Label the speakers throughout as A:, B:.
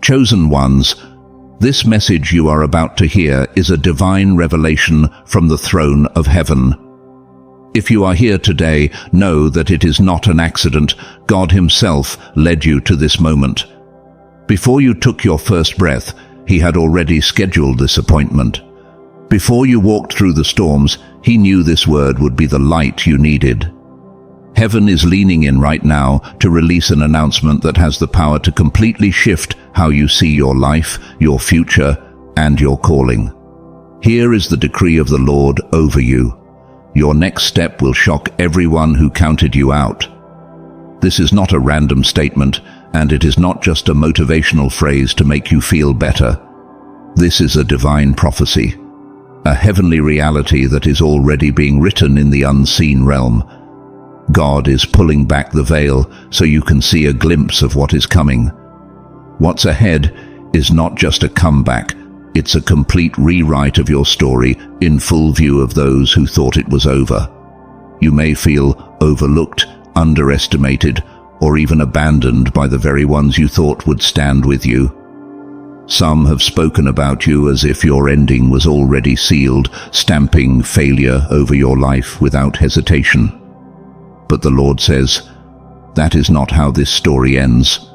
A: Chosen ones, this message you are about to hear is a divine revelation from the throne of heaven. If you are here today, know that it is not an accident. God Himself led you to this moment. Before you took your first breath, He had already scheduled this appointment. Before you walked through the storms, He knew this word would be the light you needed. Heaven is leaning in right now to release an announcement that has the power to completely shift how you see your life, your future, and your calling. Here is the decree of the Lord over you. Your next step will shock everyone who counted you out. This is not a random statement, and it is not just a motivational phrase to make you feel better. This is a divine prophecy, a heavenly reality that is already being written in the unseen realm. God is pulling back the veil so you can see a glimpse of what is coming. What's ahead is not just a comeback, it's a complete rewrite of your story in full view of those who thought it was over. You may feel overlooked, underestimated, or even abandoned by the very ones you thought would stand with you. Some have spoken about you as if your ending was already sealed, stamping failure over your life without hesitation. But the Lord says, that is not how this story ends.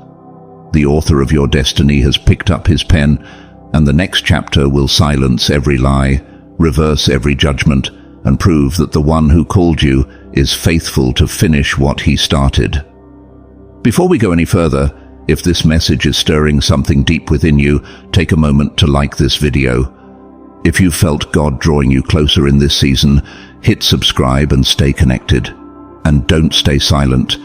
A: The author of your destiny has picked up his pen, and the next chapter will silence every lie, reverse every judgment, and prove that the one who called you is faithful to finish what He started. Before we go any further, if this message is stirring something deep within you, take a moment to like this video. If you felt God drawing you closer in this season, hit subscribe and stay connected. And don't stay silent.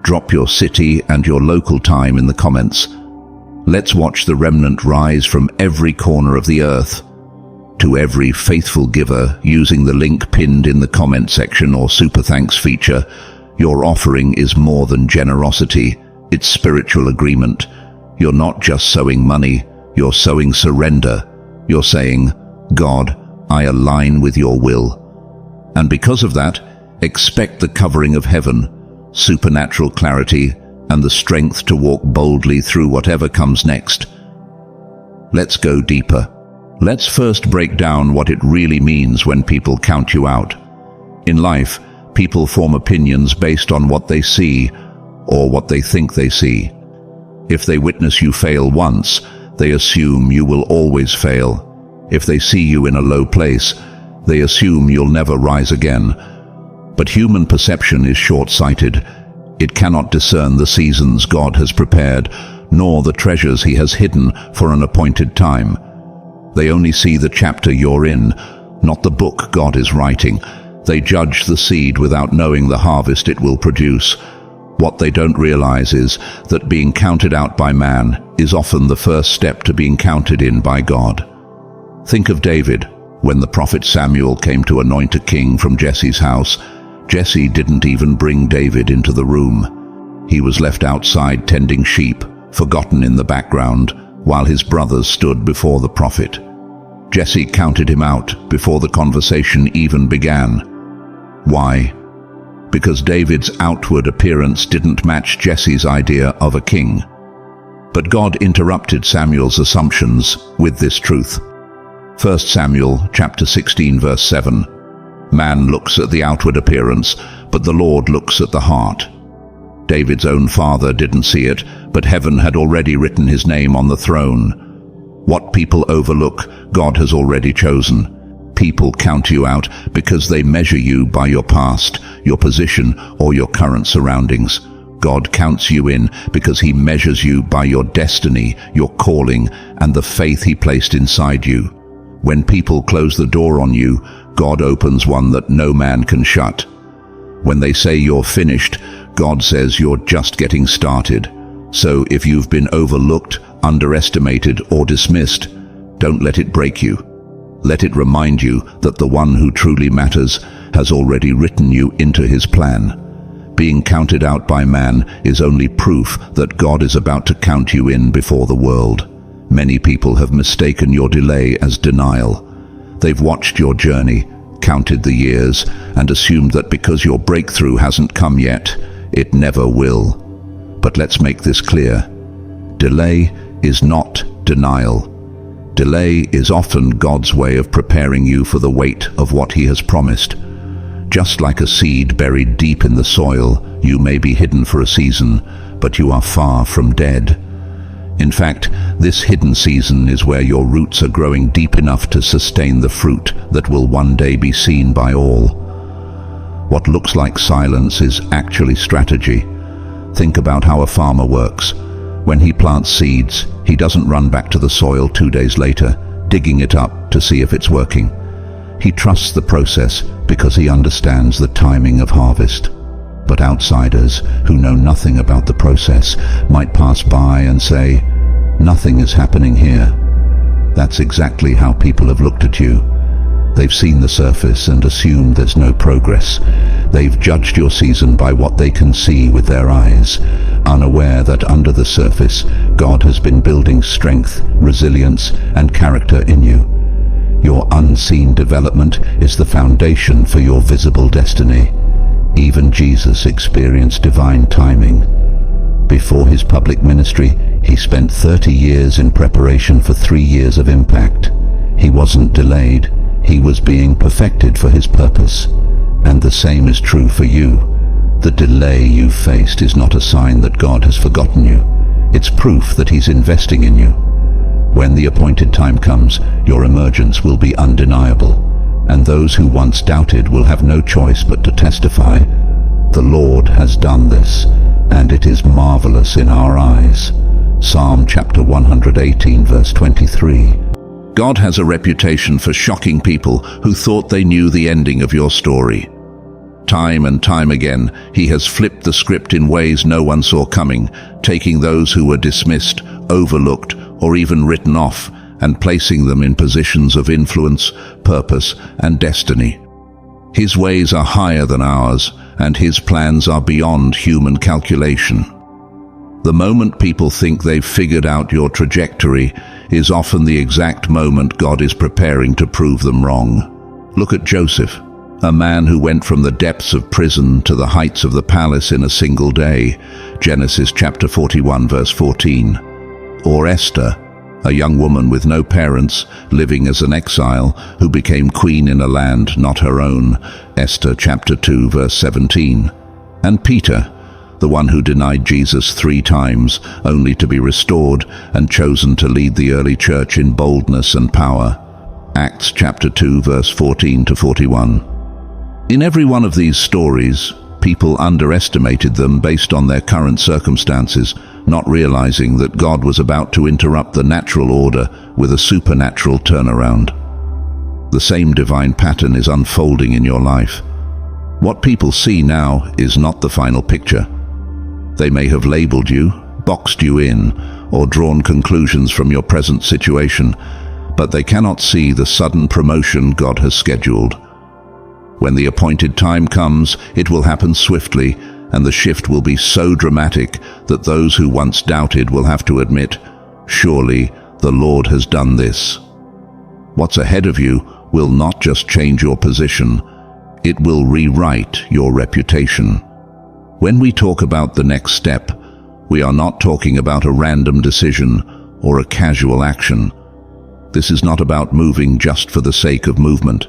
A: Drop your city and your local time in the comments. Let's watch the remnant rise from every corner of the earth. To every faithful giver using the link pinned in the comment section or super thanks feature, your offering is more than generosity, it's spiritual agreement. You're not just sowing money, you're sowing surrender. You're saying, God, I align with your will. And because of that, expect the covering of heaven, supernatural clarity, and the strength to walk boldly through whatever comes next. Let's go deeper. Let's first break down what it really means when people count you out. In life, people form opinions based on what they see or what they think they see. If they witness you fail once, they assume you will always fail. If they see you in a low place, they assume you'll never rise again. But human perception is short-sighted. It cannot discern the seasons God has prepared, nor the treasures He has hidden for an appointed time. They only see the chapter you're in, not the book God is writing. They judge the seed without knowing the harvest it will produce. What they don't realize is that being counted out by man is often the first step to being counted in by God. Think of David. When the prophet Samuel came to anoint a king from Jesse's house, Jesse didn't even bring David into the room. He was left outside tending sheep, forgotten in the background, while his brothers stood before the prophet. Jesse counted him out before the conversation even began. Why? Because David's outward appearance didn't match Jesse's idea of a king. But God interrupted Samuel's assumptions with this truth. 1 Samuel chapter 16 verse 7. Man looks at the outward appearance, but the Lord looks at the heart. David's own father didn't see it, but heaven had already written his name on the throne. What people overlook, God has already chosen. People count you out because they measure you by your past, your position, or your current surroundings. God counts you in because He measures you by your destiny, your calling, and the faith He placed inside you. When people close the door on you, God opens one that no man can shut. When they say you're finished, God says you're just getting started. So if you've been overlooked, underestimated, or dismissed, don't let it break you. Let it remind you that the one who truly matters has already written you into His plan. Being counted out by man is only proof that God is about to count you in before the world. Many people have mistaken your delay as denial. They've watched your journey, counted the years, and assumed that because your breakthrough hasn't come yet, it never will. But let's make this clear. Delay is not denial. Delay is often God's way of preparing you for the weight of what He has promised. Just like a seed buried deep in the soil, you may be hidden for a season, but you are far from dead. In fact, this hidden season is where your roots are growing deep enough to sustain the fruit that will one day be seen by all. What looks like silence is actually strategy. Think about how a farmer works. When he plants seeds, he doesn't run back to the soil 2 days later, digging it up to see if it's working. He trusts the process because he understands the timing of harvest. But outsiders who know nothing about the process might pass by and say, "Nothing is happening here." That's exactly how people have looked at you. They've seen the surface and assumed there's no progress. They've judged your season by what they can see with their eyes, unaware that under the surface, God has been building strength, resilience, and character in you. Your unseen development is the foundation for your visible destiny. Even Jesus experienced divine timing. Before his public ministry, he spent 30 years in preparation for 3 years of impact. He wasn't delayed. He was being perfected for his purpose. And the same is true for you. The delay you've faced is not a sign that God has forgotten you. It's proof that He's investing in you. When the appointed time comes, your emergence will be undeniable, and those who once doubted will have no choice but to testify, "The Lord has done this, and it is marvelous in our eyes." Psalm chapter 118, verse 23. God has a reputation for shocking people who thought they knew the ending of your story. Time and time again, He has flipped the script in ways no one saw coming, taking those who were dismissed, overlooked, or even written off, and placing them in positions of influence, purpose, and destiny. His ways are higher than ours, and His plans are beyond human calculation. The moment people think they've figured out your trajectory is often the exact moment God is preparing to prove them wrong. Look at Joseph, a man who went from the depths of prison to the heights of the palace in a single day. Genesis chapter 41, verse 14. Or Esther, a young woman with no parents, living as an exile, who became queen in a land not her own. Esther chapter 2, verse 17. And Peter, the one who denied Jesus 3 times, only to be restored and chosen to lead the early church in boldness and power. Acts chapter 2, verse 14 to 41. In every one of these stories, people underestimated them based on their current circumstances, not realizing that God was about to interrupt the natural order with a supernatural turnaround. The same divine pattern is unfolding in your life. What people see now is not the final picture. They may have labeled you, boxed you in, or drawn conclusions from your present situation, but they cannot see the sudden promotion God has scheduled. When the appointed time comes, it will happen swiftly, and the shift will be so dramatic that those who once doubted will have to admit, "Surely the Lord has done this." What's ahead of you will not just change your position, it will rewrite your reputation. When we talk about the next step, we are not talking about a random decision or a casual action. This is not about moving just for the sake of movement.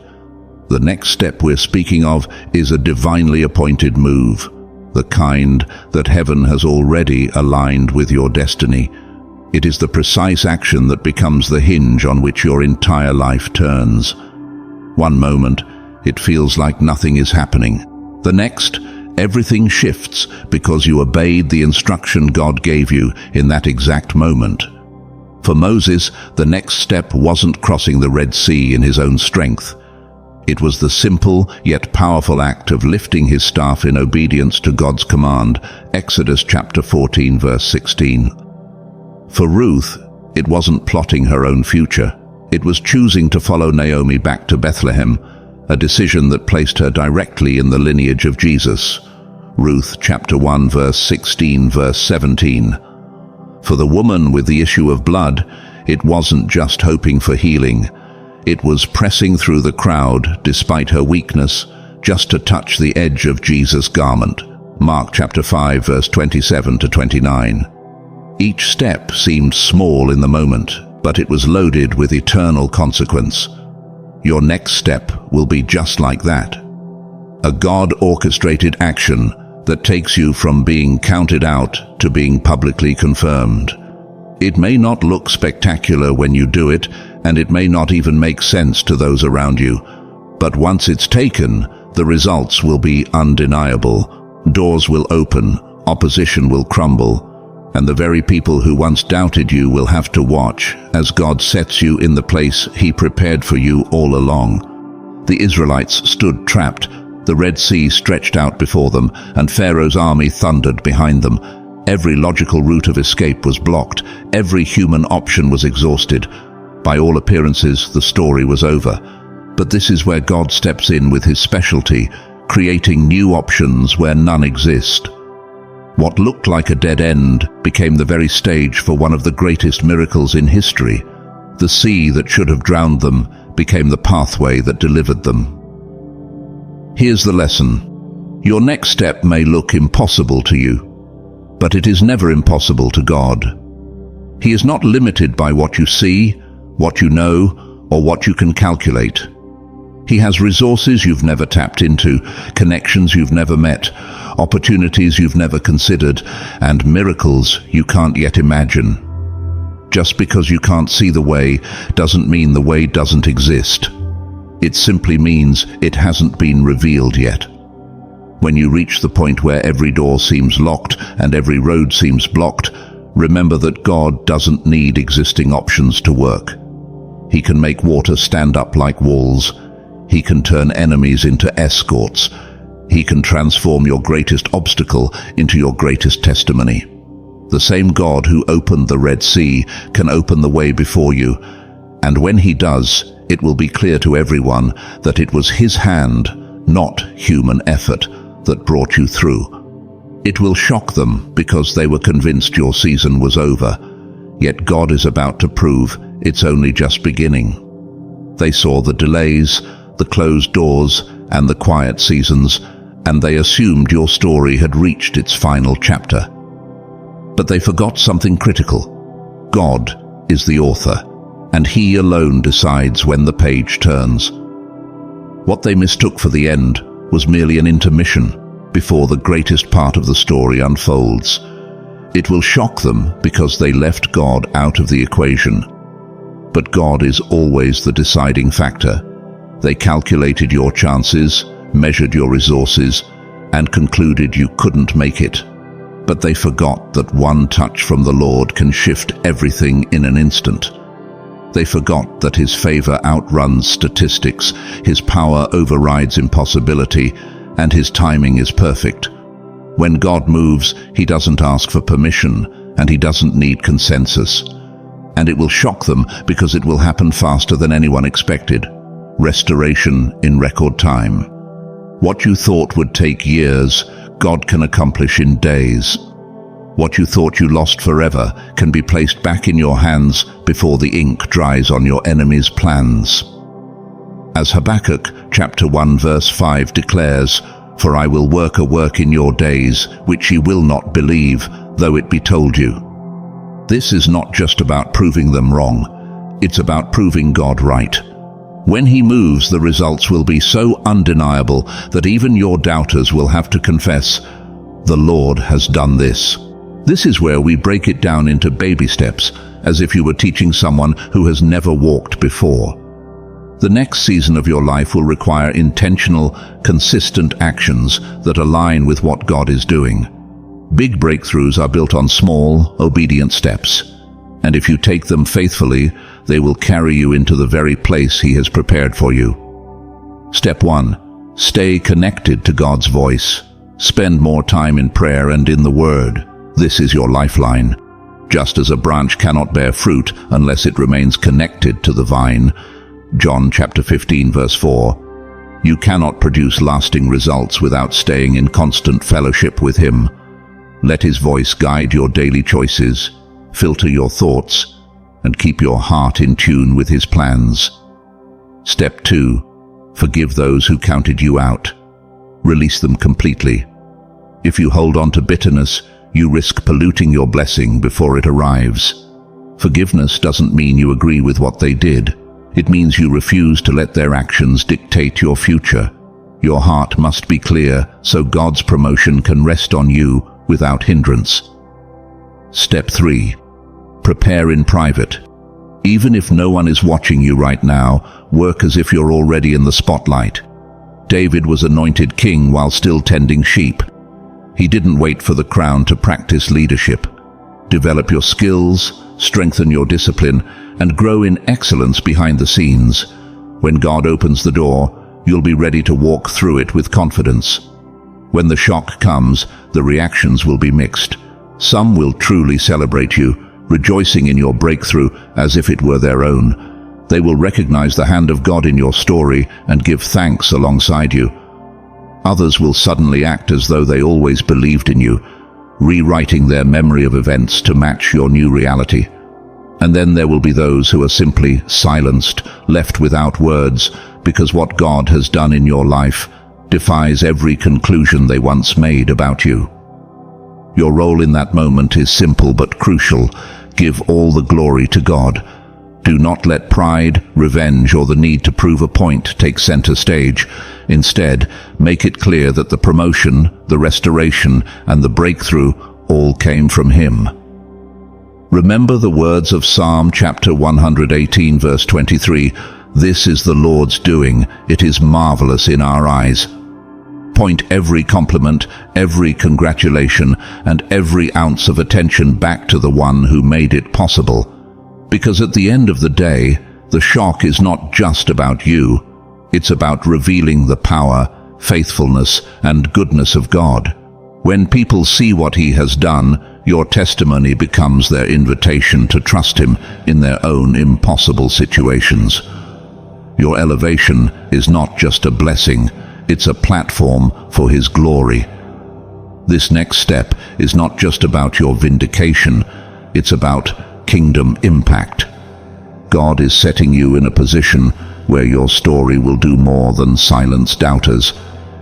A: The next step we're speaking of is a divinely appointed move, the kind that heaven has already aligned with your destiny. It is the precise action that becomes the hinge on which your entire life turns. One moment, it feels like nothing is happening. The next, everything shifts because you obeyed the instruction God gave you in that exact moment. For Moses, the next step wasn't crossing the Red Sea in his own strength. It was the simple yet powerful act of lifting his staff in obedience to God's command. Exodus chapter 14, verse 16. For Ruth, it wasn't plotting her own future. It was choosing to follow Naomi back to Bethlehem, a decision that placed her directly in the lineage of Jesus. Ruth chapter 1, verse 16, verse 17. For the woman with the issue of blood, it wasn't just hoping for healing. It was pressing through the crowd, despite her weakness, just to touch the edge of Jesus' garment. Mark chapter 5, verse 27 to 29. Each step seemed small in the moment, but it was loaded with eternal consequence. Your next step will be just like that. A God-orchestrated action that takes you from being counted out to being publicly confirmed. It may not look spectacular when you do it, and it may not even make sense to those around you. But once it's taken, the results will be undeniable. Doors will open, opposition will crumble, and the very people who once doubted you will have to watch as God sets you in the place He prepared for you all along. The Israelites stood trapped. The Red Sea stretched out before them, and Pharaoh's army thundered behind them. Every logical route of escape was blocked. Every human option was exhausted. By all appearances, the story was over. But this is where God steps in with His specialty, creating new options where none exist. What looked like a dead end became the very stage for one of the greatest miracles in history. The sea that should have drowned them became the pathway that delivered them. Here's the lesson. Your next step may look impossible to you, but it is never impossible to God. He is not limited by what you see, what you know, or what you can calculate. He has resources you've never tapped into, connections you've never met, opportunities you've never considered, and miracles you can't yet imagine. Just because you can't see the way doesn't mean the way doesn't exist. It simply means it hasn't been revealed yet. When you reach the point where every door seems locked and every road seems blocked, remember that God doesn't need existing options to work. He can make water stand up like walls. He can turn enemies into escorts. He can transform your greatest obstacle into your greatest testimony. The same God who opened the Red Sea can open the way before you, and when He does, it will be clear to everyone that it was His hand, not human effort, that brought you through. It will shock them because they were convinced your season was over, yet God is about to prove it's only just beginning. They saw the delays, the closed doors, and the quiet seasons, and they assumed your story had reached its final chapter. But they forgot something critical. God is the author, and He alone decides when the page turns. What they mistook for the end was merely an intermission before the greatest part of the story unfolds. It will shock them because they left God out of the equation. But God is always the deciding factor. They calculated your chances, measured your resources, and concluded you couldn't make it. But they forgot that one touch from the Lord can shift everything in an instant. They forgot that His favor outruns statistics, His power overrides impossibility, and His timing is perfect. When God moves, He doesn't ask for permission, and He doesn't need consensus. And it will shock them because it will happen faster than anyone expected. Restoration in record time. What you thought would take years, God can accomplish in days. What you thought you lost forever can be placed back in your hands before the ink dries on your enemy's plans. As Habakkuk chapter 1 verse 5 declares, "For I will work a work in your days, which ye will not believe, though it be told you." This is not just about proving them wrong. It's about proving God right. When He moves, the results will be so undeniable that even your doubters will have to confess, "The Lord has done this." This is where we break it down into baby steps, as if you were teaching someone who has never walked before. The next season of your life will require intentional, consistent actions that align with what God is doing. Big breakthroughs are built on small, obedient steps, and if you take them faithfully, they will carry you into the very place He has prepared for you. Step 1. Stay connected to God's voice. Spend more time in prayer and in the Word. This is your lifeline. Just as a branch cannot bear fruit unless it remains connected to the vine, John chapter 15 verse 4, you cannot produce lasting results without staying in constant fellowship with Him. Let His voice guide your daily choices, filter your thoughts, and keep your heart in tune with His plans. Step 2. Forgive those who counted you out. Release them completely. If you hold on to bitterness, you risk polluting your blessing before it arrives. Forgiveness doesn't mean you agree with what they did. It means you refuse to let their actions dictate your future. Your heart must be clear so God's promotion can rest on you without hindrance. Step 3. Prepare in private. Even if no one is watching you right now, work as if you're already in the spotlight. David was anointed king while still tending sheep. He didn't wait for the crown to practice leadership. Develop your skills, strengthen your discipline, and grow in excellence behind the scenes. When God opens the door, you'll be ready to walk through it with confidence. When the shock comes, the reactions will be mixed. Some will truly celebrate you, rejoicing in your breakthrough as if it were their own. They will recognize the hand of God in your story and give thanks alongside you. Others will suddenly act as though they always believed in you, rewriting their memory of events to match your new reality. And then there will be those who are simply silenced, left without words, because what God has done in your life defies every conclusion they once made about you. Your role in that moment is simple but crucial. Give all the glory to God. Do not let pride, revenge, or the need to prove a point take center stage. Instead, make it clear that the promotion, the restoration, and the breakthrough all came from Him. Remember the words of Psalm chapter 118, verse 23, "This is the Lord's doing, it is marvelous in our eyes." Point every compliment, every congratulation, and every ounce of attention back to the one who made it possible. Because at the end of the day, the shock is not just about you. It's about revealing the power, faithfulness, and goodness of God. When people see what He has done, your testimony becomes their invitation to trust Him in their own impossible situations. Your elevation is not just a blessing, it's a platform for His glory. This next step is not just about your vindication, it's about kingdom impact. God is setting you in a position where your story will do more than silence doubters.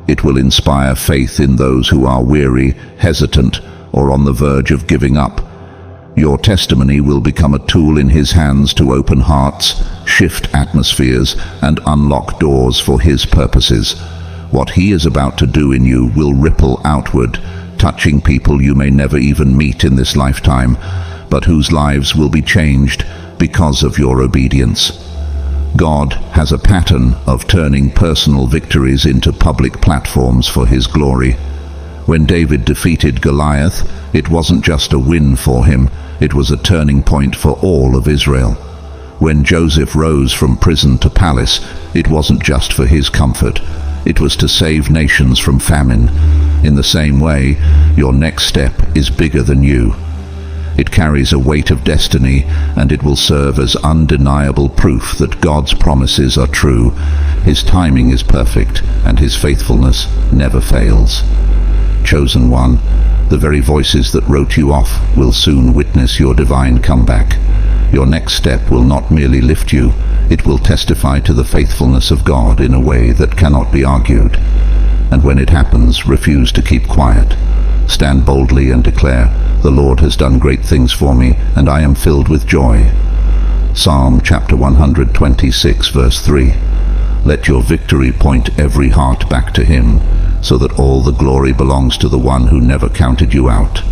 A: It will inspire faith in those who are weary, hesitant, or on the verge of giving up. Your testimony will become a tool in His hands to open hearts, shift atmospheres, and unlock doors for His purposes. What He is about to do in you will ripple outward, touching people you may never even meet in this lifetime, but whose lives will be changed because of your obedience. God has a pattern of turning personal victories into public platforms for His glory. When David defeated Goliath, it wasn't just a win for him, it was a turning point for all of Israel. When Joseph rose from prison to palace, it wasn't just for his comfort, it was to save nations from famine. In the same way, your next step is bigger than you. It carries a weight of destiny, and it will serve as undeniable proof that God's promises are true. His timing is perfect, and His faithfulness never fails. Chosen one, the very voices that wrote you off will soon witness your divine comeback. Your next step will not merely lift you, it will testify to the faithfulness of God in a way that cannot be argued. And when it happens, refuse to keep quiet. Stand boldly and declare, "The Lord has done great things for me, and I am filled with joy." Psalm chapter 126, verse 3. Let your victory point every heart back to Him, so that all the glory belongs to the one who never counted you out.